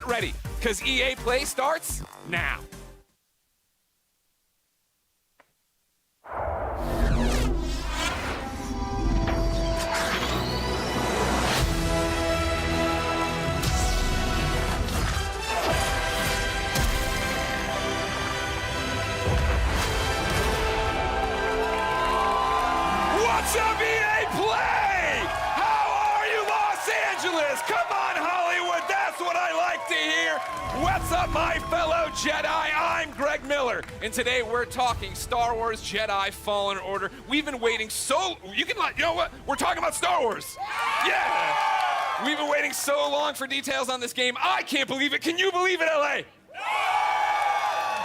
ready, because EA Play starts now. What's up, EA Play? How are you, Los Angeles? Come on, Hollywood, that's what I like to hear. What's up, my fellow Jedi? I'm Greg Miller, and today we're talking Star Wars Jedi Fallen Order. We've been waiting you know what? We're talking about Star Wars. Yeah. We've been waiting so long for details on this game. I can't believe it. Can you believe it, LA?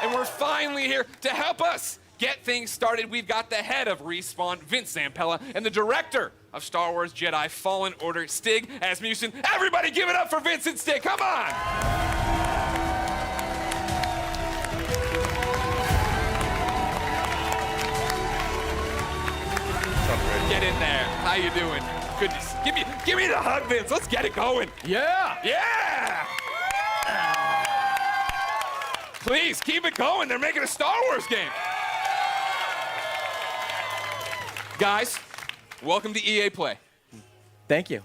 And we're finally here to help us get things started. We've got the head of Respawn, Vince Zampella, and the director of Star Wars Jedi Fallen Order, Stig Asmussen. Everybody give it up for Vince and Stig, come on! Get in there, how you doing? Good to see. Give me the hug, Vince, let's get it going. Yeah! Yeah! Please, keep it going, they're making a Star Wars game. Guys, welcome to EA Play. Thank you.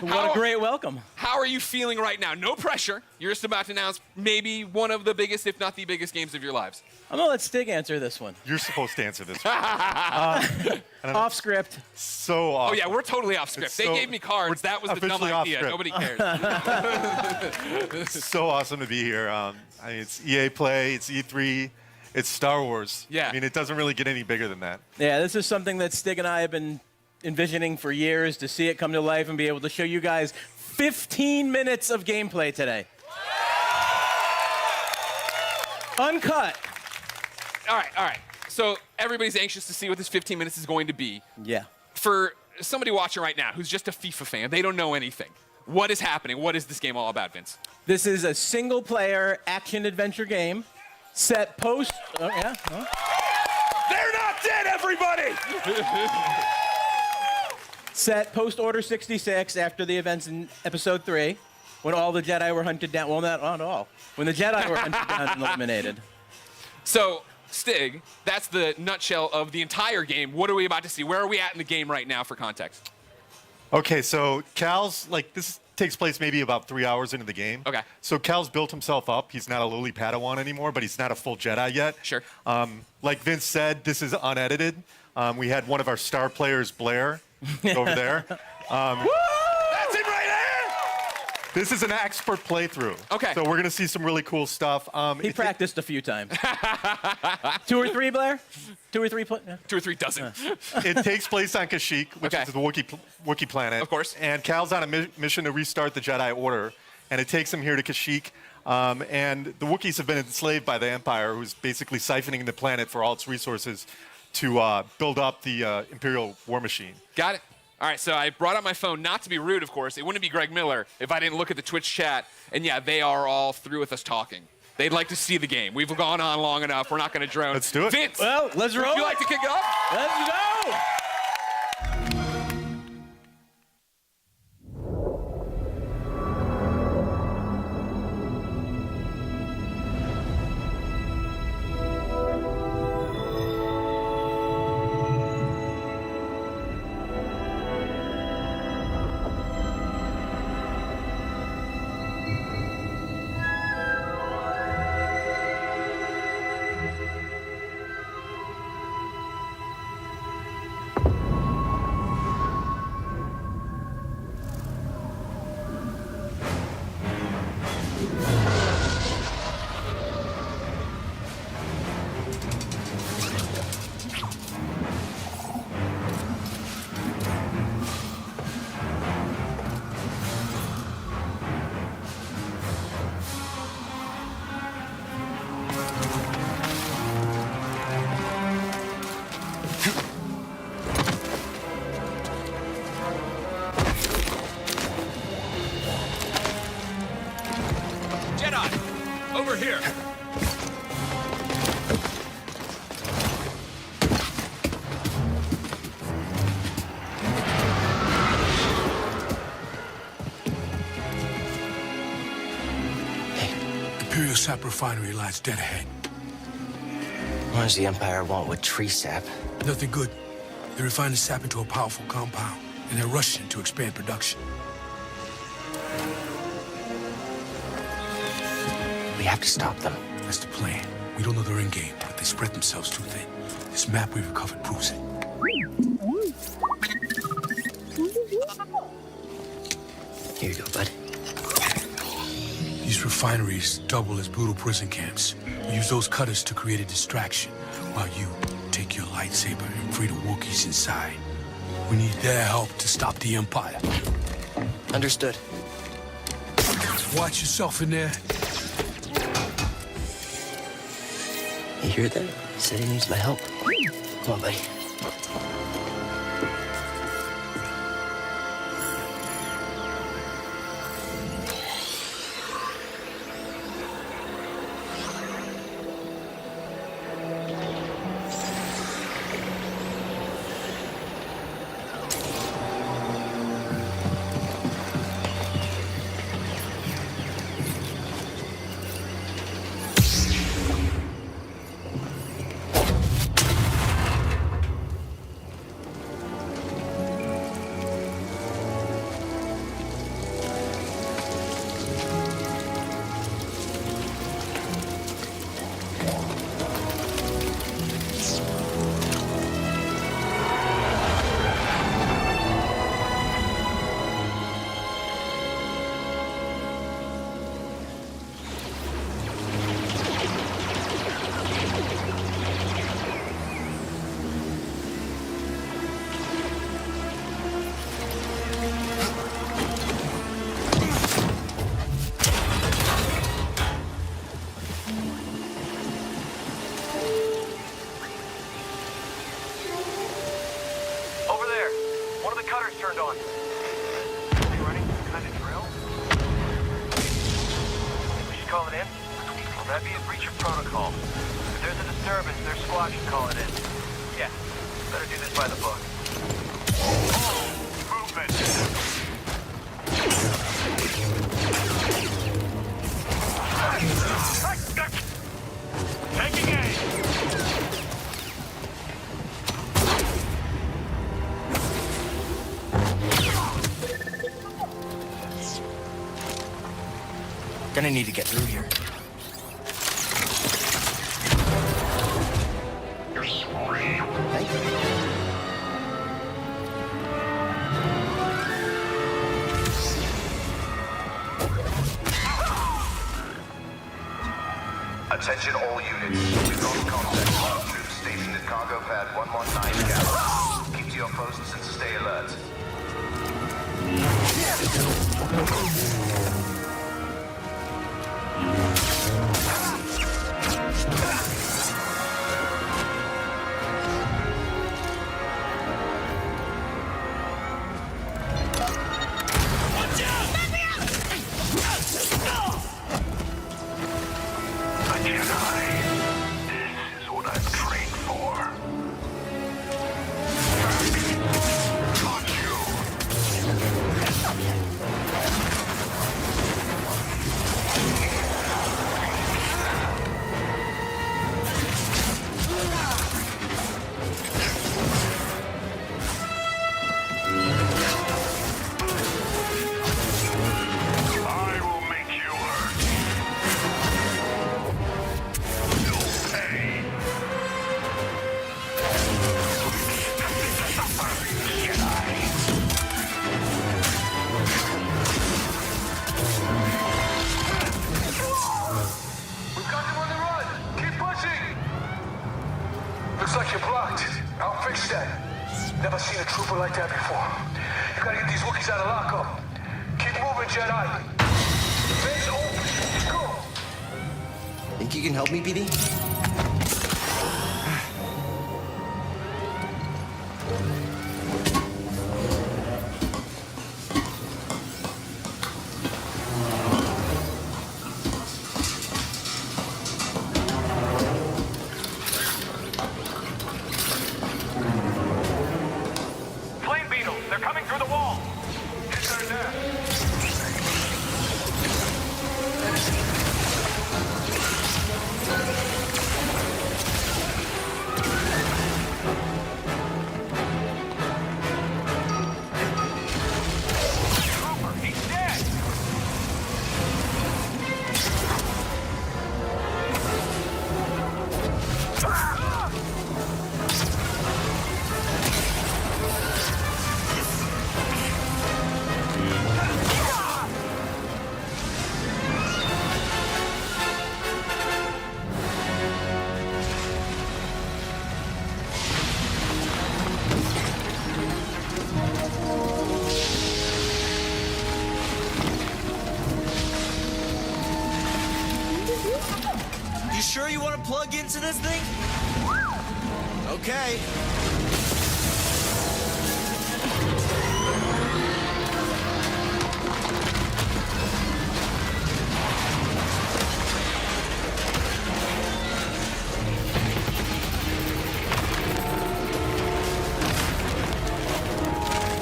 What a great welcome. How are you feeling right now? No pressure. You're just about to announce maybe one of the biggest, if not the biggest, games of your lives. I'm gonna let Stig answer this one. You're supposed to answer this one. Off script. So awesome. Oh yeah, we're totally off script. They gave me cards. That was the dumb idea. Nobody cares. It's so awesome to be here. I mean, it's EA Play, it's E3, it's Star Wars. Yeah. I mean, it doesn't really get any bigger than that. Yeah, this is something that Stig and I have been envisioning for years, to see it come to life and be able to show you guys 15 minutes of gameplay today. Uncut. All right. So everybody's anxious to see what this 15 minutes is going to be. Yeah. For somebody watching right now who's just a FIFA fan, they don't know anything. What is happening? What is this game all about, Vince? This is a single-player action-adventure game set post... Oh, yeah? Huh? They're not dead, everybody! Set post-Order 66 after the events in Episode 3, when all the Jedi were hunted down. Well, not all. When the Jedi were hunted down and eliminated. So, Stig, that's the nutshell of the entire game. What are we about to see? Where are we at in the game right now for context? Okay, so Cal's, this takes place maybe about 3 hours into the game. Okay. So Cal's built himself up. He's not a lowly Padawan anymore, but he's not a full Jedi yet. Sure. Like Vince said, this is unedited. We had one of our star players, Blair, over there. That's it right there! This is an expert playthrough. Okay. So we're going to see some really cool stuff. He practiced a few times. 2 or 3, Blair? 2 or 3? Yeah. 2 or 3 dozen. It takes place on Kashyyyk, which is the Wookiee planet. Of course. And Cal's on a mission to restart the Jedi Order, and it takes him here to Kashyyyk. And the Wookiees have been enslaved by the Empire, who's basically siphoning the planet for all its resources to build up the Imperial war machine. Got it. All right, so I brought out my phone, not to be rude, of course. It wouldn't be Greg Miller if I didn't look at the Twitch chat. And yeah, they are all through with us talking. They'd like to see the game. We've gone on long enough. We're not going to drone. Let's do it. Vince, Well, let's roll. would you like to kick it off? Let's go! Over here. Imperial sap refinery lies dead ahead. What does the Empire want with tree sap? Nothing good. They refine the sap into a powerful compound, and they're rushing to expand production. We have to stop them. That's the plan. We don't know their end game, but they spread themselves too thin. This map we recovered proves it. Here you go, bud. These refineries double as brutal prison camps. We use those cutters to create a distraction, while you take your lightsaber and free the Wookiees inside. We need their help to stop the Empire. Understood. Watch yourself in there. You hear that? He said he needs my help. Come on, buddy. Turned on. Are you running some kind of drill? We should call it in? Well, that'd be a breach of protocol. If there's a disturbance, their squad should call it in. Yeah, better do this by the book. Movement! Taking aim! Gonna need to get through here. Thank you. Attention all units. We've got contact with our troops stationed at cargo pad 119 Gallon. Keep to your posts and stay alert. Looks like you're blocked. I'll fix that. Never seen a trooper like that before. You gotta get these Wookiees out of lockup. Keep moving, Jedi. Vents open. Go. Think you can help me, BD? You sure you want to plug into this thing? Okay.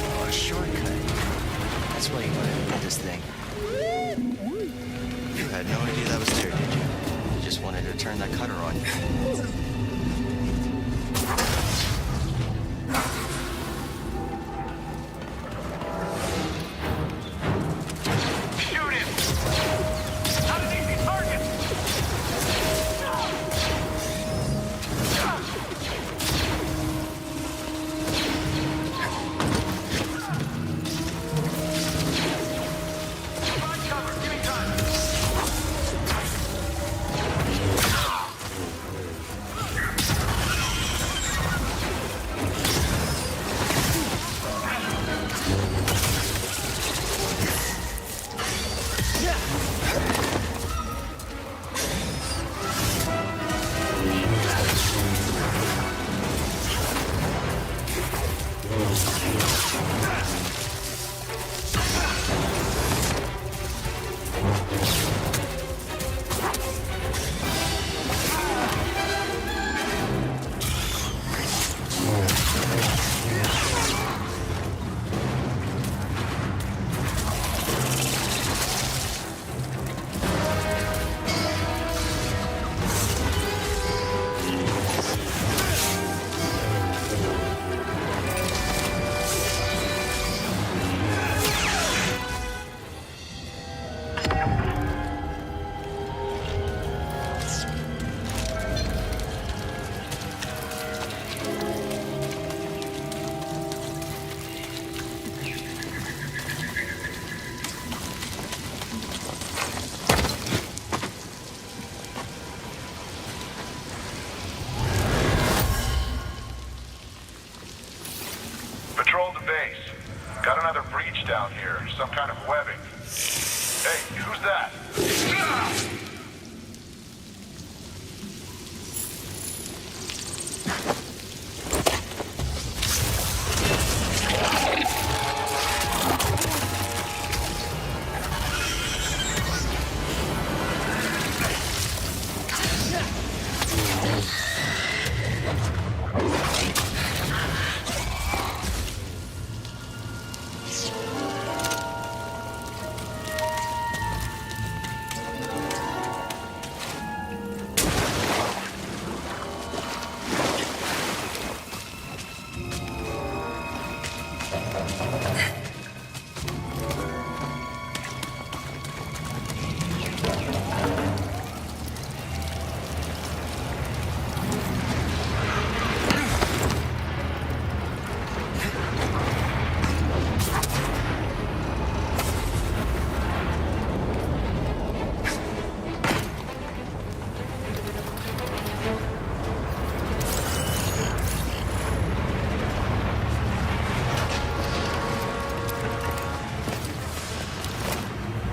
Oh, a shortcut. That's why you wanted to get this thing. You had no idea that was there, did you? You just wanted to turn that cutter on. Shoot him! Not an easy target! Find cover, give me time! Patrol the base. Got another breach down here. Some kind of webbing. Hey, who's that?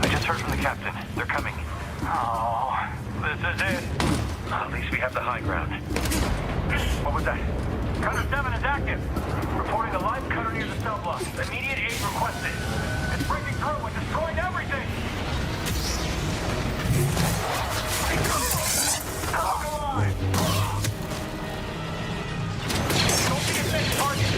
I just heard from the captain. They're coming. Oh, this is it. At least we have the high ground. What was that? Cutter 7 is active. Reporting a live cutter near the cell block. Immediate aid requested. It's breaking through and destroying everything. Oh, come on. Don't be a next target.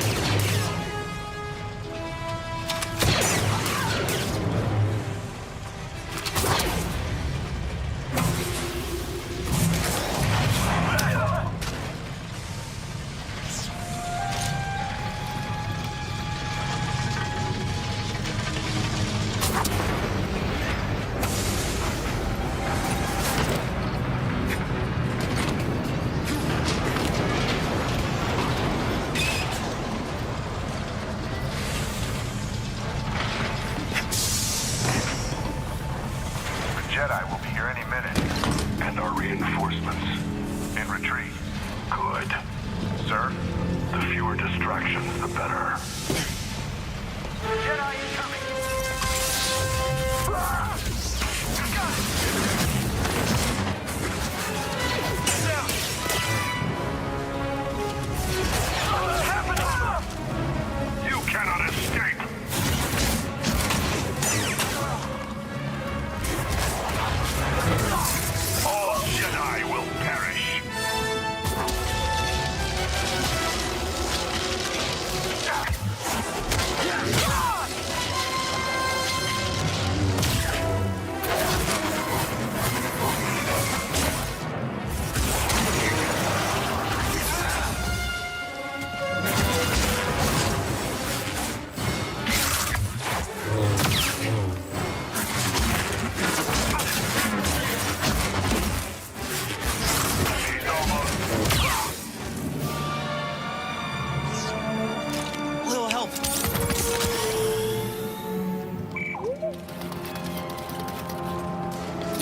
Jedi will be here any minute. And our reinforcements. In retreat. Good. Sir? The fewer distractions, the better. Jedi incoming. Ah! Got it.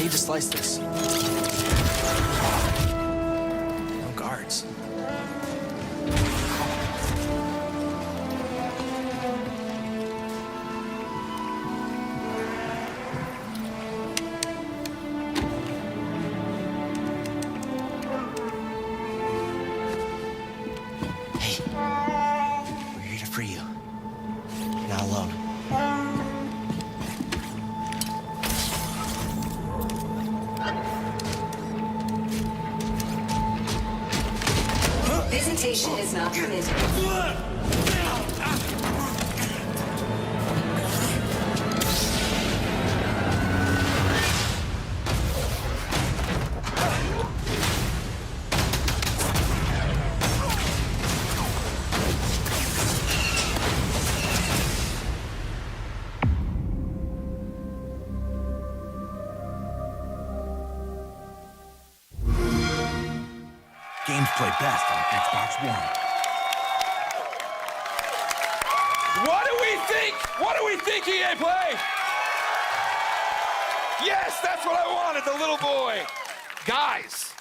need to slice this. No guards. Hey, we're here to free you. You're not alone. Visitation is not permitted. Games play best on Xbox One. What do we think? What do we think, EA Play? Yes, that's what I wanted, the little boy. Guys,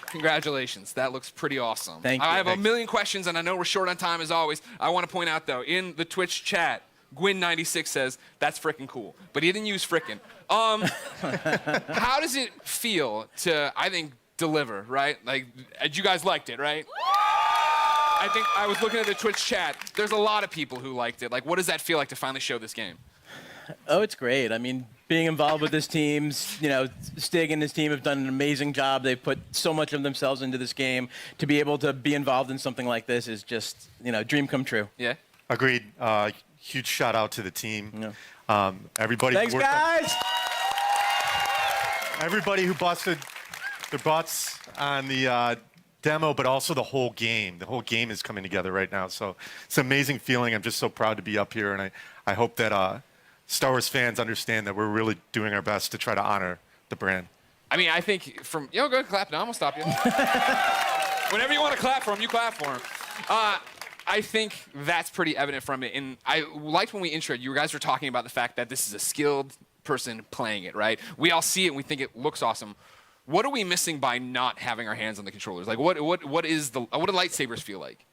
congratulations. That looks pretty awesome. Thank you. I have a million questions, and I know we're short on time as always. I want to point out, though, in the Twitch chat, Gwyn96 says, that's frickin' cool. But he didn't use frickin'. How does it feel to, I think, deliver, right? Like, you guys liked it, right? I think I was looking at the Twitch chat. There's a lot of people who liked it. Like, what does that feel like to finally show this game? Oh, it's great. I mean, being involved with this team, Stig and his team have done an amazing job. They've put so much of themselves into this game. To be able to be involved in something like this is just, dream come true. Yeah? Agreed. Huge shout out to the team. Yeah. Everybody. Thanks, guys! Everybody who busted their butts on the demo, but also the whole game. The whole game is coming together right now. So it's an amazing feeling. I'm just so proud to be up here, and I hope that Star Wars fans understand that we're really doing our best to try to honor the brand. I mean, I think from... go ahead, clap now. I'm going to stop you. Whenever you want to clap for him, you clap for him. I think that's pretty evident from it. And I liked when we introed, you guys were talking about the fact that this is a skilled person playing it, right? We all see it and we think it looks awesome. What are we missing by not having our hands on the controllers? Like, what do lightsabers feel like?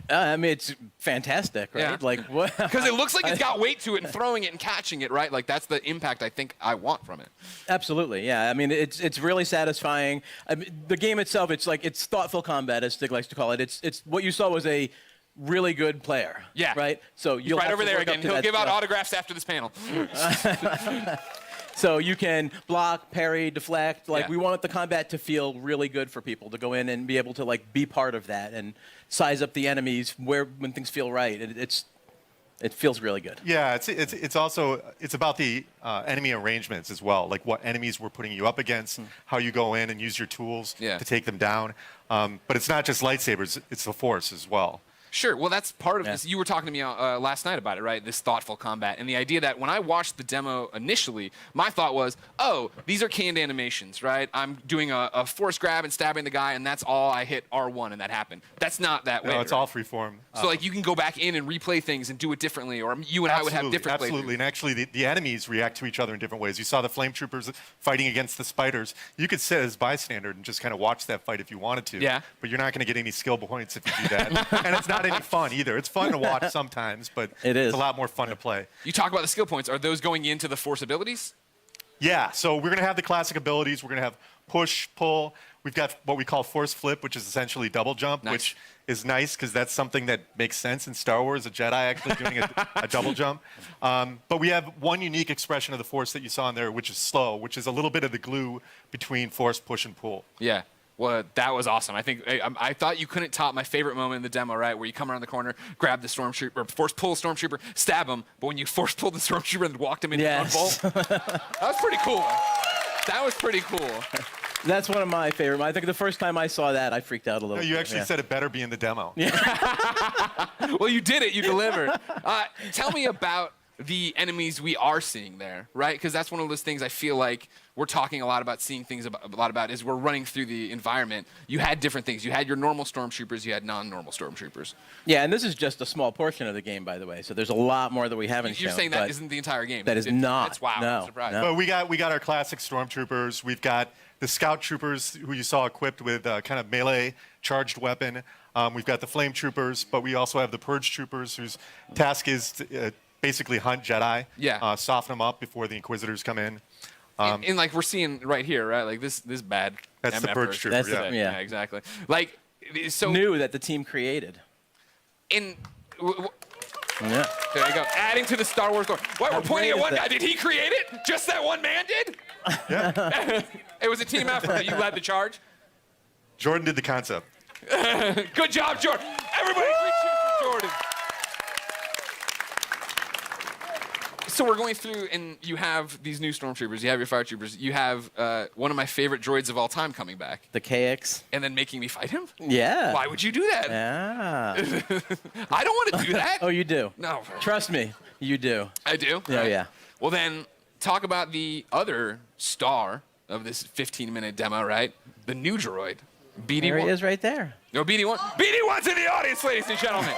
I mean, it's fantastic, right? Yeah. Like what? Because it looks like it's got weight to it, and throwing it and catching it, right? Like that's the impact I think I want from it. Absolutely, yeah. I mean, it's really satisfying. I mean, the game itself, it's thoughtful combat, as Stig likes to call it. It's what you saw was a really good player. Yeah. Right. So you'll right have over to there work up again. to He'll that give out stuff. autographs after this panel. So you can block, parry, deflect. Like Yeah. we want the combat to feel really good for people to go in and be able to be part of that and size up the enemies when things feel right. It feels really good. Yeah, it's also about the enemy arrangements as well, like what enemies we're putting you up against, how you go in and use your tools to take them down. But it's not just lightsabers; it's the Force as well. Sure. Well, that's part of this. You were talking to me last night about it, right? This thoughtful combat. And the idea that when I watched the demo initially, my thought was, oh, these are canned animations, right? I'm doing a force grab and stabbing the guy, and that's all. I hit R1, and that happened. That's not that way. No, it's right? all freeform. So, like, you can go back in and replay things and do it differently, or you and I would have different Absolutely. And actually, the enemies react to each other in different ways. You saw the flame troopers fighting against the spiders. You could sit as bystander and just kind of watch that fight if you wanted to. Yeah. But you're not going to get any skill points if you do that. And it's not any fun either. It's fun to watch sometimes, but it's a lot more fun to play. You talk about the skill points. Are those going into the Force abilities? Yeah, so we're going to have the classic abilities. We're going to have push, pull. We've got what we call force flip, which is essentially double jump, which is nice because that's something that makes sense in Star Wars, a Jedi actually doing a double jump. But we have one unique expression of the Force that you saw in there, which is slow, which is a little bit of the glue between force, push, and pull. Yeah. Well, that was awesome. I think I thought you couldn't top my favorite moment in the demo, right? Where you come around the corner, grab the stormtrooper, or force pull the stormtrooper, stab him, but when you force pulled the stormtrooper and walked him into one bolt, that was pretty cool. That was pretty cool. That's one of my favorite. I think the first time I saw that, I freaked out a little. No, you actually said it better be in the demo. Yeah. Well, you did it. You delivered. Tell me about the enemies we are seeing there, right? Because that's one of those things I feel like we're talking a lot about, seeing things a lot about, is we're running through the environment. You had different things. You had your normal stormtroopers. You had non-normal stormtroopers. Yeah, and this is just a small portion of the game, by the way. So there's a lot more that we haven't shown. You're saying that isn't the entire game? That is not. It's wow. No, I'm surprised. no. But we got our classic stormtroopers. We've got the scout troopers who you saw equipped with kind of melee charged weapon. We've got the flame troopers, but we also have the purge troopers whose task is to basically hunt Jedi. Yeah. Soften them up before the Inquisitors come in. And like we're seeing right here, right? Like this bad. That's the purge trooper. That's yeah. yeah, exactly. Like so new that the team created. in. Yeah. There you go. Adding to the Star Wars lore. What, we're pointing at one guy. Did he create it? Just that one man did? Yeah. It was a team effort. You led the charge. Jordan did the concept. Good job, Jordan. Everybody, three cheers for Jordan. So we're going through, and you have these new stormtroopers. You have your fire troopers. You have one of my favorite droids of all time coming back. The KX. And then making me fight him? Yeah. Why would you do that? Yeah. I don't want to do that. Oh, you do. No. Trust me, you do. I do? Yeah, yeah. Well, then, talk about the other star of this 15-minute demo, right? The new droid, BD-1. There he is right there. No, BD-1. BD-1's in the audience, ladies and gentlemen.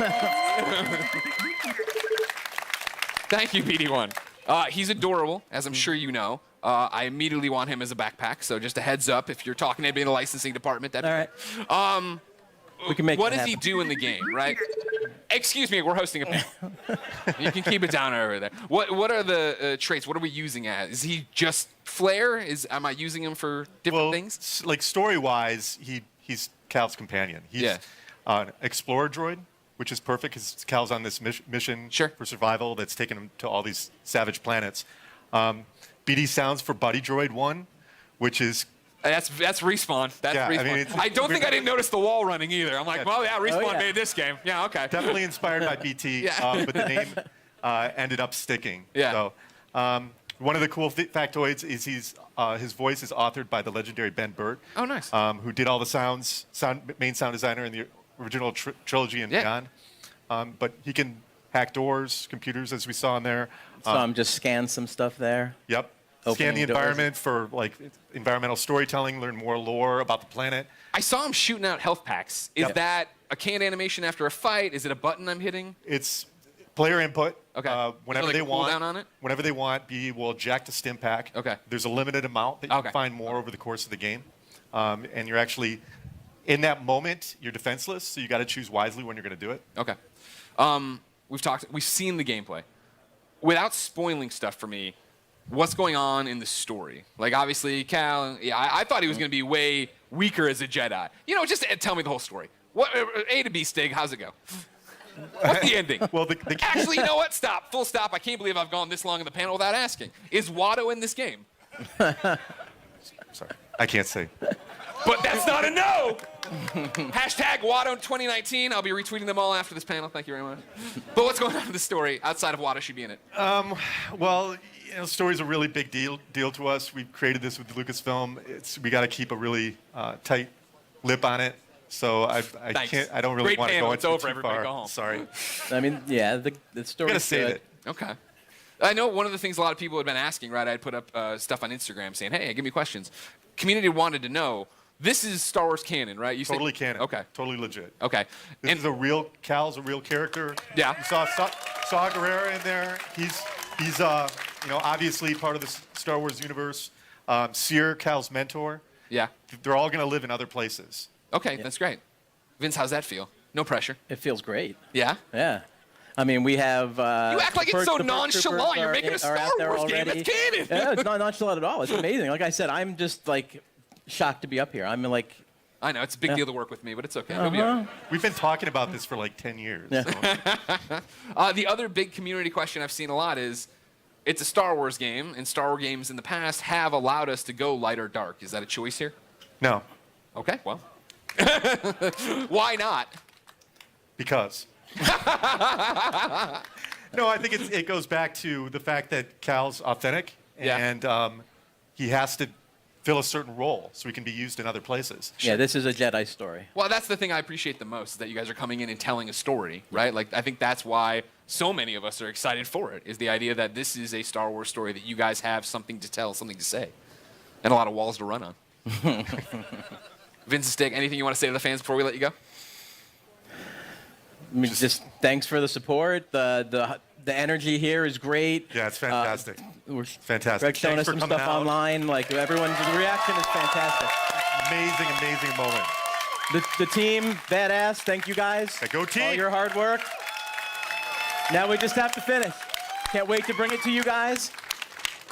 Thank you, BD-1. He's adorable, as I'm sure you know. I immediately want him as a backpack, so just a heads up if you're talking to anybody in the licensing department. All right. We can make What that does he happen. do in the game, right? Excuse me, we're hosting a panel. You can keep it down over there. What are the traits? What are we using as? Is he just flair? Am I using him for different things? Like story-wise, he's Cal's companion. He's an explorer droid, which is perfect because Cal's on this mission for survival that's taken him to all these savage planets. BD sounds for Buddy Droid 1, which is... That's Respawn. That's Respawn. I mean, I don't think I didn't notice the wall running either. I'm like, well, yeah, Respawn yeah. made this game. Yeah, okay. Definitely inspired by BT, but the name ended up sticking. Yeah. So one of the cool factoids is his voice is authored by the legendary Ben Burt. Oh, nice. Who did all the main sound designer in the original trilogy and beyond. But he can hack doors, computers, as we saw in there. So just scan some stuff there. Yep. Opening Scan the doors. environment for like environmental storytelling, learn more lore about the planet. I saw him shooting out health packs. Is that a canned animation after a fight? Is it a button I'm hitting? It's player input. Okay. Whenever like they a want. cooldown on it? Whenever they want, BD will eject a stim pack. Okay. There's a limited amount that you can find more over the course of the game, and you're actually in that moment. You're defenseless, so you got to choose wisely when you're going to do it. Okay. We've seen the gameplay. Without spoiling stuff for me, what's going on in the story? Like, obviously, Cal, I thought he was going to be way weaker as a Jedi. You know, just tell me the whole story. What A to B, Stig, how's it go? What's the ending? Well, Actually, you know what? Stop. Full stop. I can't believe I've gone this long in the panel without asking. Is Watto in this game? Sorry, I can't say. But that's not a no! Hashtag Watto 2019. I'll be retweeting them all after this panel. Thank you very much. But what's going on in the story outside of Watto should be in it? Well, you know, story's a really big deal to us. We've created this with Lucasfilm. We got to keep a really tight lip on it. So I don't really want to go into it too everybody far. go home. Sorry. I mean, yeah, the story. Gotta save it. Okay. I know one of the things a lot of people had been asking, right? I'd put up stuff on Instagram saying, hey, give me questions. Community wanted to know, this is Star Wars canon, right? You Totally canon. Okay. Totally legit. Okay. This is Cal's a real character. Yeah. You saw Saw Gerrera in there. He's obviously part of the Star Wars universe. Seer, Cal's mentor. Yeah. They're all going to live in other places. Okay, that's great. Vince, how's that feel? No pressure. It feels great. Yeah? Yeah. I mean, we have. You act like it's so nonchalant. You're making a Star Wars game. It's canon. Yeah, it's not nonchalant at all. It's amazing. Like I said, I'm just like shocked to be up here. I'm like. I know it's a big deal to work with me, but it's okay. We'll be all right. We've been talking about this for like 10 years. Yeah. So. The other big community question I've seen a lot is, it's a Star Wars game, and Star Wars games in the past have allowed us to go light or dark. Is that a choice here? No. Okay, well. Why not? Because. No, I think it goes back to the fact that Cal's authentic, and he has to fill a certain role so he can be used in other places. Yeah, this is a Jedi story. Well, that's the thing I appreciate the most, is that you guys are coming in and telling a story, right? Like, I think that's why so many of us are excited for it, is the idea that this is a Star Wars story, that you guys have something to tell, something to say, and a lot of walls to run on. Vince and Stick, anything you want to say to the fans before we let you go? I mean, just thanks for the support. The energy here is great. Yeah, it's fantastic. We're Fantastic. Greg's showing Thanks us for some coming stuff out. online. Like, everyone's the reaction is fantastic. Amazing, amazing moment. The team, badass. Thank you guys. Yeah, go team. All your hard work. Now we just have to finish. Can't wait to bring it to you guys.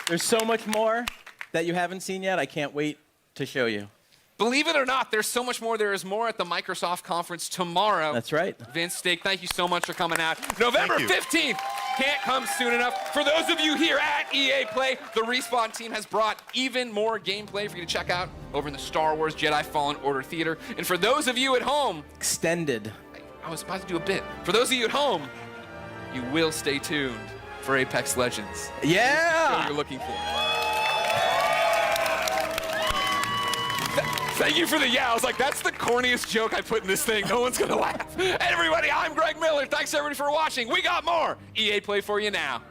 There's so much more that you haven't seen yet. I can't wait to show you. Believe it or not, there's so much more. There is more at the Microsoft conference tomorrow. That's right. Vince, Steak, thank you so much for coming out. November 15th can't come soon enough. For those of you here at EA Play, the Respawn team has brought even more gameplay for you to check out over in the Star Wars Jedi Fallen Order Theater. And for those of you at home, Extended. I was about to do a bit. For those of you at home, you will stay tuned for Apex Legends. Yeah! What you're looking for. Thank you for the yeah. I was like, that's the corniest joke I put in this thing. No one's going to laugh. Hey, everybody, I'm Greg Miller. Thanks, everybody, for watching. We got more EA Play for you now.